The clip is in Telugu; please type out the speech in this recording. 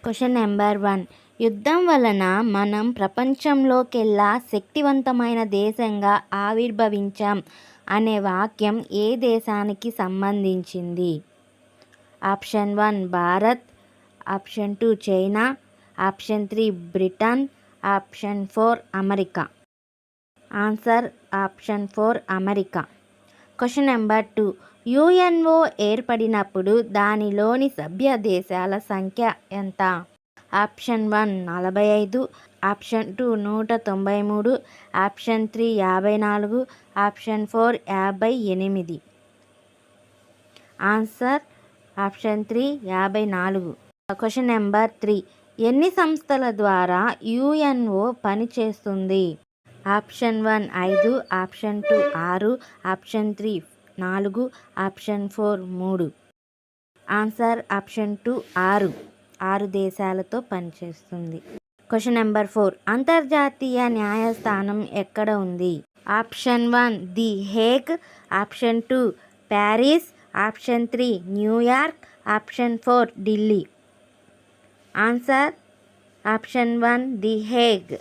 Question number 1. యుద్ధం వలన మనం ప్రపంచంలోకెల్లా శక్తివంతమైన దేశంగా ఆవిర్భవించాం అనే వాక్యం ఏ దేశానికి సంబంధించింది? Option 1 Bharat, option 2 China, option 3 Britain, option 4 America. Answer option 4 America. Question number 2. UNO ఏర్పడినప్పుడు దానిలోని సభ్య దేశాల సంఖ్య ఎంత? Option 1 45, option 2 193, option 3 54, option 4 58. Answer option 3 54. Question number 3. ఎన్ని సంస్థల ద్వారా యుఎన్ఓ పనిచేస్తుంది? Option 1 5, option 2 6, option 3 4, option 4 3. Answer option 2 6 దేశాలతో పనిచేస్తుంది. Question number 4. అంతర్జాతీయ న్యాయస్థానం ఎక్కడ ఉంది? Option 1 the Hague, option 2 Paris, option 3 New York, option 4 Delhi. Answer option 1 the Hague.